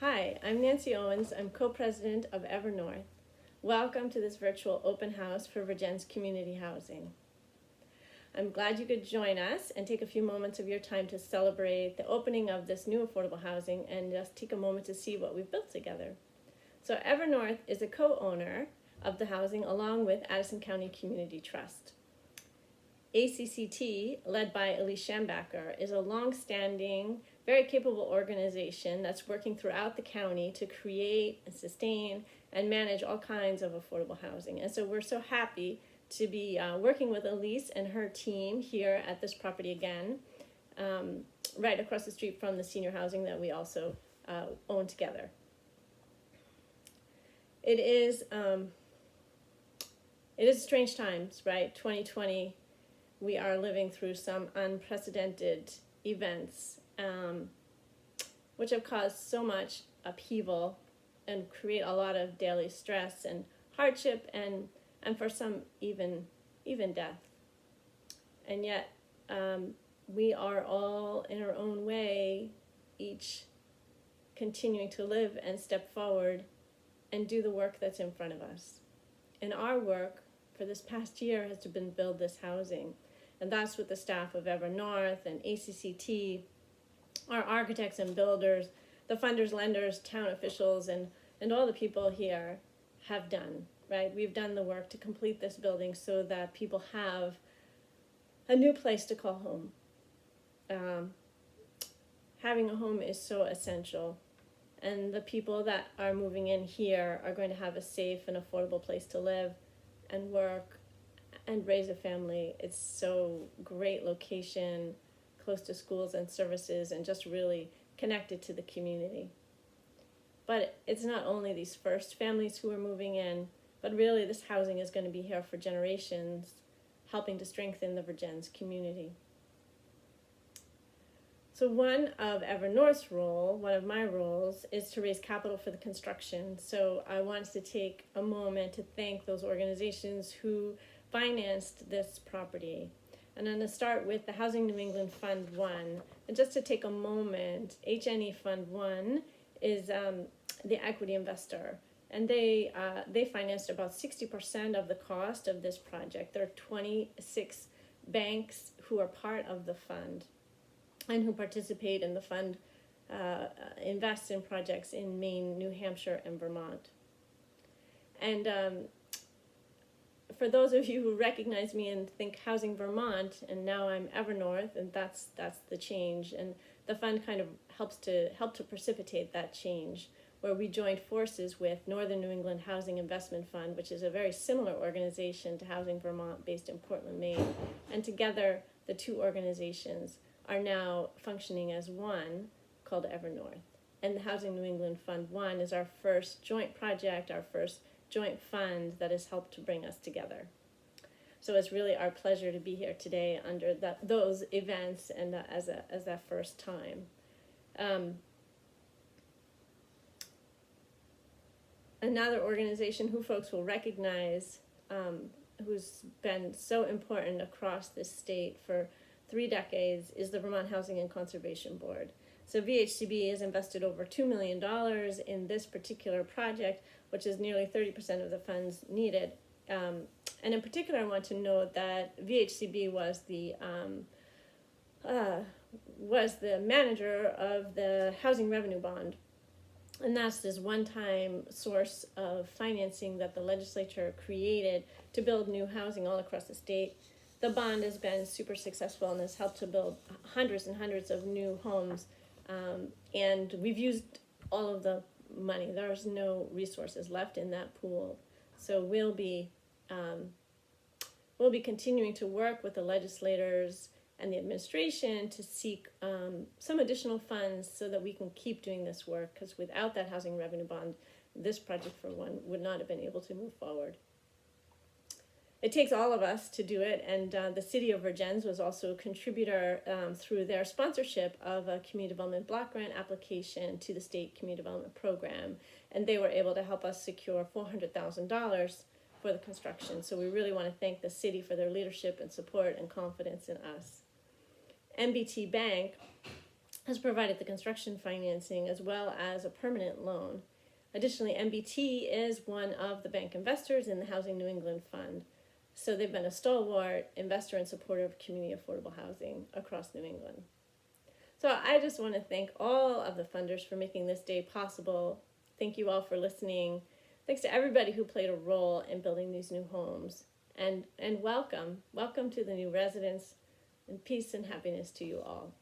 Hi, I'm Nancy Owens. I'm co-president of Evernorth. Welcome to this virtual open house for Vergennes community housing. I'm glad you could join us and take a few moments of your time to celebrate the opening of this new affordable housing and just take a moment to see what we've built together. So Evernorth is a co-owner of the housing along with Addison County Community Trust. ACCT, led by Elise Schambacher, is a long-standing, very capable organization that's working throughout the county to create and sustain and manage all kinds of affordable housing. And so we're so happy to be working with Elise and her team here at this property again, right across the street from the senior housing that we also own together. It is strange times, right? 2020. We are living through some unprecedented events, which have caused so much upheaval and create a lot of daily stress and hardship, and for some even death. And yet we are all in our own way, each continuing to live and step forward and do the work that's in front of us. And our work for this past year has been build this housing. And that's what the staff of Evernorth and ACCT, our architects and builders, the funders, lenders, town officials, and all the people here have done, right? We've done the work to complete this building so that people have a new place to call home. Having a home is so essential. And the people that are moving in here are going to have a safe and affordable place to live and work and raise a family. It's so great location, close to schools and services, and just really connected to the community. But it's not only these first families who are moving in, but really this housing is going to be here for generations, helping to strengthen the Vergennes community. So one of Evernorth's role, one of my roles, is to raise capital for the construction. So I wanted to take a moment to thank those organizations who financed this property. And I'm going to start with the Housing New England Fund 1. And just to take a moment, HNE Fund 1 is the equity investor. And they financed about 60% of the cost of this project. There are 26 banks who are part of the fund and who participate in the fund, invest in projects in Maine, New Hampshire, and Vermont. And for those of you who recognize me and think Housing Vermont, and now I'm Evernorth, and that's the change. And the fund kind of helped to precipitate that change, where we joined forces with Northern New England Housing Investment Fund, which is a very similar organization to Housing Vermont based in Portland, Maine. And together, the two organizations are now functioning as one called Evernorth. And the Housing New England Fund 1 is our first joint project, our first joint fund that has helped to bring us together. So it's really our pleasure to be here today under those events and as that first time. Another organization who folks will recognize, who's been so important across this state for 3 decades, is the Vermont Housing and Conservation Board. So VHCB has invested over $2 million in this particular project, which is nearly 30% of the funds needed. And in particular, I want to note that VHCB was the manager of the Housing Revenue Bond. And that's this one-time source of financing that the legislature created to build new housing all across the state. The bond has been super successful and has helped to build hundreds and hundreds of new homes. And we've used all of the money. There's no resources left in that pool. So we'll be continuing to work with the legislators and the administration to seek some additional funds so that we can keep doing this work, because without that housing revenue bond, this project, for one, would not have been able to move forward. It takes all of us to do it, and the City of Vergennes was also a contributor through their sponsorship of a community development block grant application to the state community development program, and they were able to help us secure $400,000 for the construction. So we really want to thank the city for their leadership and support and confidence in us. MBT Bank has provided the construction financing as well as a permanent loan. Additionally, MBT is one of the bank investors in the Housing New England Fund. So they've been a stalwart investor and supporter of community affordable housing across New England. So I just want to thank all of the funders for making this day possible. Thank you all for listening. Thanks to everybody who played a role in building these new homes. And welcome to the new residents, and peace and happiness to you all.